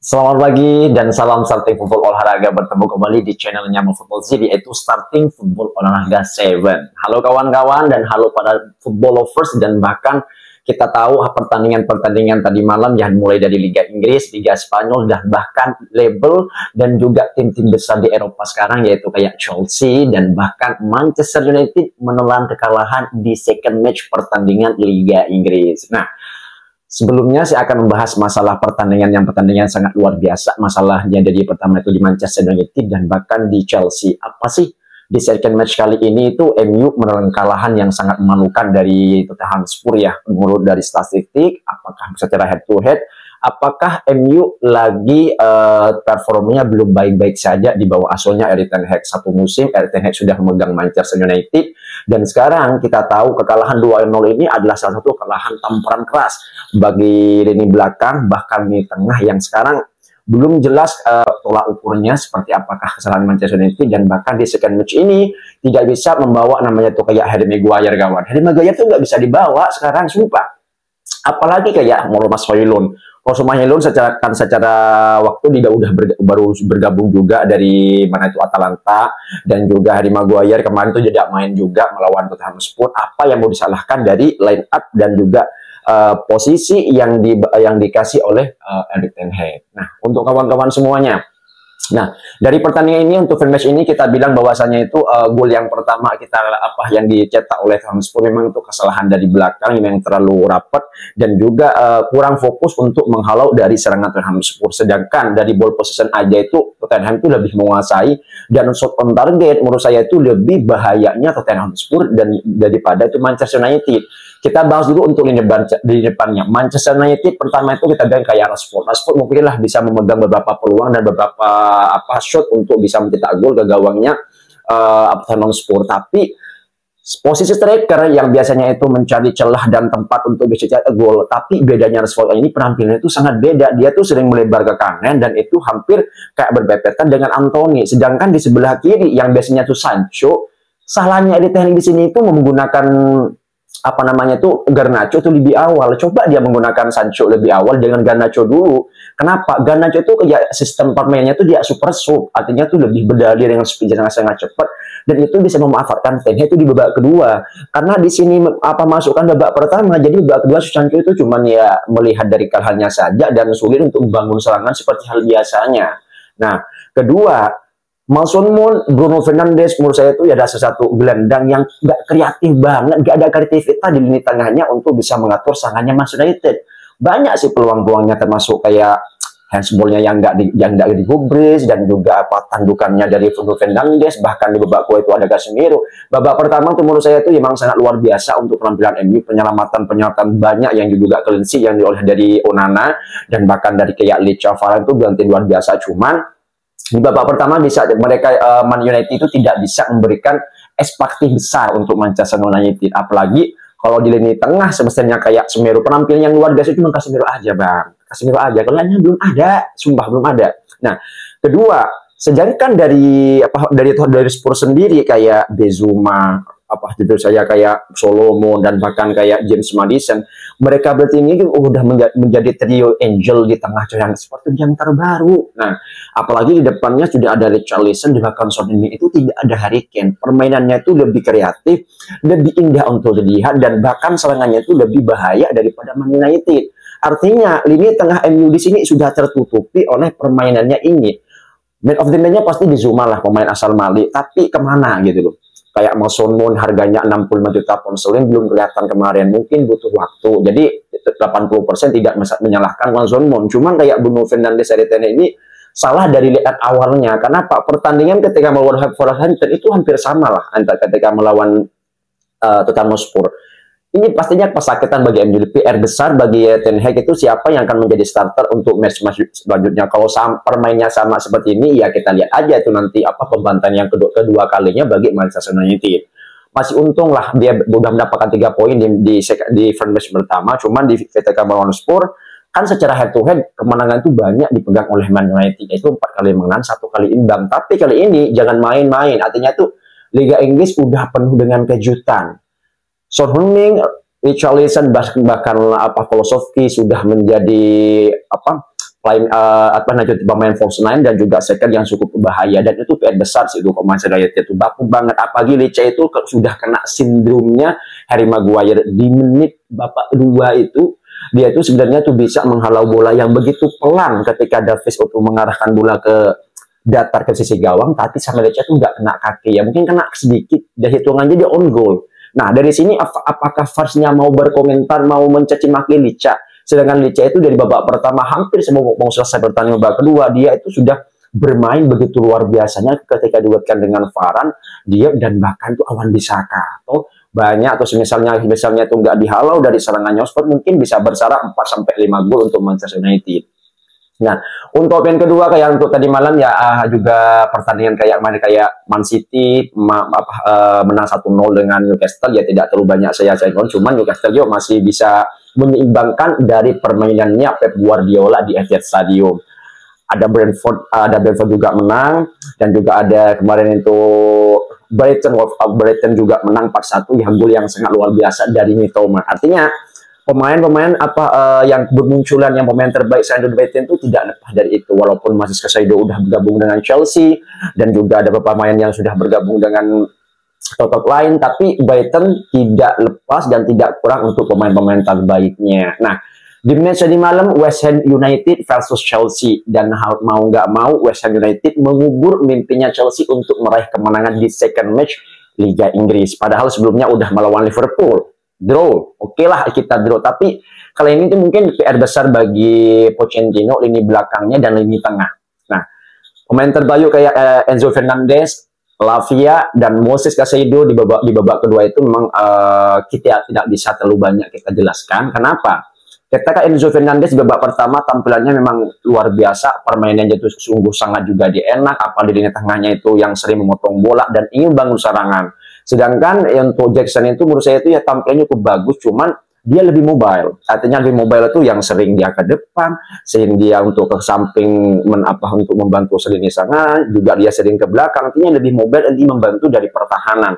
Selamat pagi dan salam Starting Football Olahraga, bertemu kembali di channelnya Football Z, yaitu Starting Football Olahraga 7. Halo kawan-kawan dan halo pada football lovers, dan bahkan kita tahu pertandingan-pertandingan tadi malam yang mulai dari Liga Inggris, Liga Spanyol, dan bahkan label dan juga tim-tim besar di Eropa sekarang, yaitu kayak Chelsea dan bahkan Manchester United menelan kekalahan di second match pertandingan Liga Inggris. Nah, sebelumnya saya akan membahas masalah pertandingan sangat luar biasa. Masalahnya dari pertama itu di Manchester United dan bahkan di Chelsea. Apa sih di second match kali ini itu MU menelan kekalahan yang sangat memalukan dari Tottenham Hotspur ya. Menurut dari statistik, apakah secara head to head, apakah MU lagi performanya belum baik-baik saja di bawah asuhnya Erik ten Hag. Satu musim Erik ten Hag sudah memegang Manchester United, dan sekarang kita tahu kekalahan 2-0 ini adalah salah satu kekalahan tamparan keras bagi lini belakang, bahkan lini tengah yang sekarang belum jelas tolak ukurnya seperti apakah kesalahan Manchester United. Dan bahkan di second match ini tidak bisa membawa namanya tuh kayak Harry Maguire, kawan. Harry Maguire tuh nggak bisa dibawa sekarang, sumpah. Apalagi kayak Mas Højlund. Højlund secara waktu dia baru bergabung juga dari mana itu Atalanta, dan juga Harry Maguire kemarin tuh tidak main juga melawan Tottenham Hotspur. Apa yang mau disalahkan dari line up dan juga posisi yang dikasih oleh Erik ten Hag. Nah, untuk kawan-kawan semuanya. Nah, dari pertandingan ini untuk match ini kita bilang bahwasanya itu gol yang pertama yang dicetak oleh Tottenham Hotspur memang itu kesalahan dari belakang yang terlalu rapat dan juga kurang fokus untuk menghalau dari serangan Tottenham Hotspur. Sedangkan dari ball possession aja itu Tottenham itu lebih menguasai, dan shot on target menurut saya itu lebih bahayanya Tottenham Hotspur dan daripada itu Manchester United. Kita bahas dulu untuk di depannya. Manchester United pertama itu kita bilang kayak Rashford. Rashford mungkinlah bisa memegang beberapa peluang dan beberapa shot untuk bisa mencetak gol ke gawangnya Tottenham Hotspur. Tapi posisi striker yang biasanya itu mencari celah dan tempat untuk bisa cetak gol, tapi bedanya Rashford ini penampilannya itu sangat beda. Dia tuh sering melebar ke kanan dan itu hampir kayak berbepetan dengan Anthony. Sedangkan di sebelah kiri yang biasanya tuh Sancho, salahnya Erik ten Hag di sini itu menggunakan Garnacho itu lebih awal. Coba dia menggunakan Sancho lebih awal dengan Garnacho dulu. Kenapa? Garnacho itu kayak sistem permainannya itu dia super sub, artinya tuh lebih berdalih dengan speed yang sangat cepat, dan itu bisa memanfaatkan Ten Hag itu di babak kedua. Karena di sini masukkan babak pertama, jadi babak kedua Sancho itu cuman ya melihat dari kalahnya saja dan sulit untuk membangun serangan seperti hal biasanya. Nah, kedua, Mason Mount, Bruno Fernandes menurut saya itu ya ada sesuatu gelandang yang nggak kreatif banget, nggak ada kreativitas di lini tengahnya untuk bisa mengatur serangannya Manchester United. Banyak sih peluang-peluangnya, termasuk kayak handsballnya yang nggak digubris, dan juga tandukannya dari Bruno Fernandes, bahkan di babak kedua itu ada Casemiro. Babak pertama itu menurut saya itu memang sangat luar biasa untuk penampilan MU, penyelamatan banyak yang juga clean sheet yang dioleh dari Onana, dan bahkan dari kayak Licha Varane itu ganti luar biasa. Cuman di babak pertama bisa mereka Man United itu tidak bisa memberikan ekspektasi besar untuk Manchester United, apalagi kalau di lini tengah semestinya kayak Casemiro, penampilan yang luar biasa cuma Casemiro aja, Bang. Casemiro aja, kaliannya belum ada, sumpah belum ada. Nah, kedua, sejari kan dari Spurs sendiri kayak Bezuma, kayak Solomon, dan bahkan kayak James Maddison, mereka berarti ini udah menjadi trio angel di tengah yang seperti yang terbaru. Nah, apalagi di depannya sudah ada Richarlison, dan bahkan Son Heung-min itu tidak ada Harry Kane. Permainannya itu lebih kreatif, lebih indah untuk dilihat, dan bahkan serangannya itu lebih bahaya daripada Man United. Artinya lini tengah MU di sini sudah tertutupi oleh permainannya ini. Man of the match-nya pasti di Zuma lah, pemain asal Mali, tapi kemana gitu loh. Kayak Mason Mount harganya 65 juta pound sterling belum kelihatan kemarin, mungkin butuh waktu. Jadi 80% tidak menyalahkan Mason Mount. Cuman kayak Bruno Fernandes ini salah dari lihat awalnya. Kenapa? Pertandingan ketika melawan Wolverhampton itu hampir sama lah ketika melawan Tottenham Hotspur. Ini pastinya kesakitan bagi MU. PR besar bagi Ten Hag itu siapa yang akan menjadi starter untuk match selanjutnya. Kalau permainnya sama seperti ini, ya kita lihat aja itu nanti pembantaian yang kedua kalinya bagi Manchester United. Masih untung lah dia sudah mendapatkan 3 poin di front match pertama. Cuman di ketika melawan Spurs kan secara head to head kemenangan itu banyak dipegang oleh Man United, yaitu 4 kali menang, 1 kali imbang. Tapi kali ini jangan main-main, artinya tuh Liga Inggris udah penuh dengan kejutan. Son Heung-min, Richarlison, bahkan Kolosovski sudah menjadi apa namanya pemain false nine dan juga second yang cukup berbahaya, dan itu PR besar sih itu Manchester United itu baku banget. Apalagi Lecce itu sudah kena sindromnya Harry Maguire di menit babak kedua itu. Dia itu sebenarnya tuh bisa menghalau bola yang begitu pelan ketika Davies untuk mengarahkan bola ke datar ke sisi gawang, tapi sama Lecce tuh nggak kena kaki ya, mungkin kena sedikit dan hitungannya dia on goal. Nah dari sini apakah VAR-nya mau berkomentar, mau mencaci maki Lecce? Sedangkan Lecce itu dari babak pertama hampir sebelum mau selesai pertandingan babak kedua dia itu sudah bermain begitu luar biasanya ketika dibuatkan dengan Varane, dia dan bahkan tuh Wan Bissaka atau banyak atau misalnya itu nggak dihalau dari serangannya Spurs mungkin bisa bersara 4-5 gol untuk Manchester United. Nah, untuk poin kedua kayak untuk tadi malam ya juga pertandingan kayak Man City menang 1-0 dengan Newcastle ya tidak terlalu banyak saya sayangkan, cuman Newcastle juga masih bisa menyeimbangkan dari permainannya Pep Guardiola di Etihad Stadium. Ada Brentford juga menang, dan juga ada kemarin itu Brighton juga menang 4-1 yang gol yang sangat luar biasa dari Mitoma. Artinya pemain-pemain yang bermunculan yang pemain terbaik Sandro Brighton itu tidak lepas dari itu, walaupun Moises Caicedo udah bergabung dengan Chelsea dan juga ada beberapa pemain yang sudah bergabung dengan klub lain, tapi Brighton tidak lepas dan tidak kurang untuk pemain-pemain terbaiknya. Nah, di match tadi malam West Ham United versus Chelsea, dan mau nggak mau West Ham United mengubur mimpinya Chelsea untuk meraih kemenangan di second match Liga Inggris. Padahal sebelumnya udah melawan Liverpool, draw, oke lah kita draw. Tapi kali ini tuh mungkin PR besar bagi Pochettino lini belakangnya dan lini tengah. Nah, pemain terbaik kayak Enzo Fernandez, Lavia dan Moises Caicedo di babak kedua itu memang kita tidak bisa terlalu banyak kita jelaskan. Kenapa? Ketika Enzo Fernandez di babak pertama tampilannya memang luar biasa, permainannya itu sungguh sangat juga dia enak, apalagi di lini tengahnya itu yang sering memotong bola dan ingin bangun serangan. Sedangkan untuk Jackson itu menurut saya itu ya tampilnya cukup bagus, cuman dia lebih mobile. Artinya lebih mobile itu yang sering dia ke depan, sering dia untuk ke samping untuk membantu lini serangan, juga dia sering ke belakang, artinya lebih mobile dan dia membantu dari pertahanan.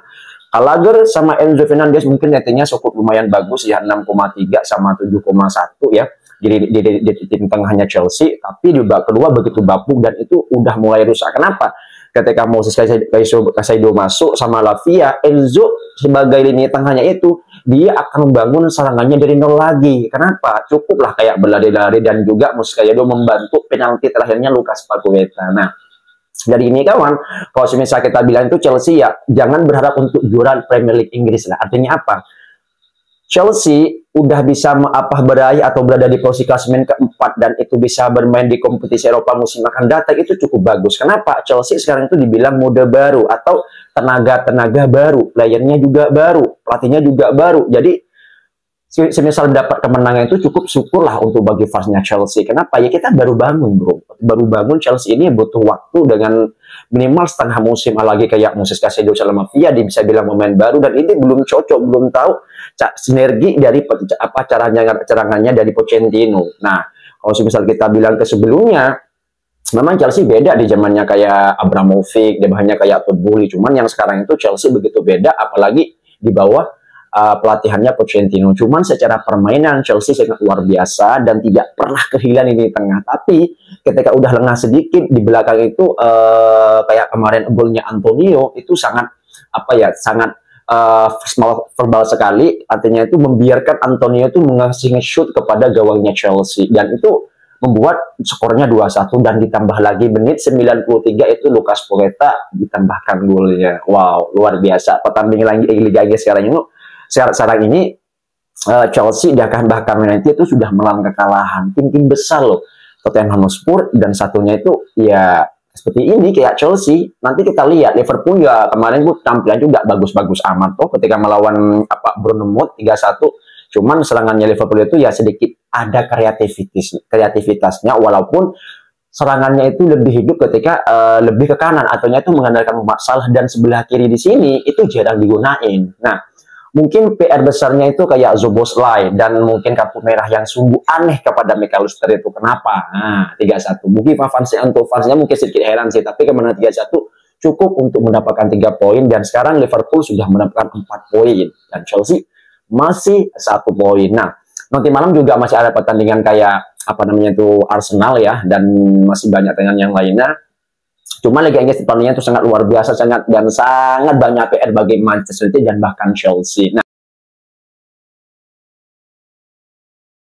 Gallagher sama Enzo Fernandez mungkin ratingnya cukup lumayan bagus ya, 6,3 sama 7,1 ya. Jadi di tim tengahnya Chelsea, tapi di babak kedua begitu bapuk dan itu udah mulai rusak. Kenapa? Ketika Moises Caicedo masuk sama Lavia, Enzo sebagai lini tengahnya itu dia akan membangun serangannya dari nol lagi. Kenapa? Cukuplah kayak berlari-lari dan juga Moises Caicedo membantu penalti terakhirnya Lucas Paqueta. Nah, dari ini kawan, kalau misalnya kita bilang itu Chelsea ya jangan berharap untuk juara Premier League Inggris lah. Artinya apa? Chelsea udah bisa beraih atau berada di posisi klasemen keempat dan itu bisa bermain di kompetisi Eropa musim akan datang, itu cukup bagus. Kenapa? Chelsea sekarang itu dibilang mode baru atau tenaga baru, playernya juga baru, pelatihnya juga baru. Jadi semisal dapat kemenangan itu cukup syukurlah untuk bagi fansnya Chelsea. Kenapa? Ya kita baru bangun bro, baru bangun. Chelsea ini butuh waktu dengan minimal setengah musim, lagi kayak Moises Caicedo sama Via dia bisa bilang pemain baru dan ini belum cocok, belum tahu sinergi dari carangannya dari Pochettino. Nah, kalau misal kita bilang ke sebelumnya, memang Chelsea beda di zamannya kayak Abramovich, dia bahannya kayak Todd Boehly. Cuman yang sekarang itu Chelsea begitu beda, apalagi di bawah pelatihannya Pochettino. Cuman secara permainan Chelsea sangat luar biasa dan tidak pernah kehilangan di tengah. Tapi ketika udah lengah sedikit di belakang itu kayak kemarin golnya Antonio itu sangat sangat verbal sekali. Artinya itu membiarkan Antonio itu mengasih nge-shoot kepada gawangnya Chelsea dan itu membuat skornya 2-1 dan ditambah lagi menit 93 itu Lucas Paqueta ditambahkan golnya. Wow, luar biasa. Pertandingan Liga Inggris sekarang ini Chelsea bahkan United itu sudah menelan kekalahan tim-tim besar loh, Tottenham Hotspur, dan satunya itu ya seperti ini kayak Chelsea. Nanti kita lihat Liverpool ya kemarin tampilan juga bagus-bagus amat tuh ketika melawan Bournemouth 3-1. Cuman serangannya Liverpool itu ya sedikit ada kreativitasnya, walaupun serangannya itu lebih hidup ketika lebih ke kanan, artinya itu mengandalkan Mohamed Salah, dan sebelah kiri di sini itu jarang digunain. Nah, mungkin PR besarnya itu kayak Szoboszlai dan mungkin kartu merah yang sungguh aneh kepada McAllister itu. Kenapa? Nah, 3-1. Mungkin fansnya mungkin sedikit heran sih, tapi kemenangan 3-1 cukup untuk mendapatkan 3 poin dan sekarang Liverpool sudah mendapatkan 4 poin dan Chelsea masih 1 poin. Nah, Nanti malam juga masih ada pertandingan kayak apa namanya itu Arsenal ya, dan masih banyak dengan yang lainnya. Cuma Liga Inggris pertandingannya itu sangat luar biasa, sangat banyak PR bagi Manchester City dan bahkan Chelsea. Nah,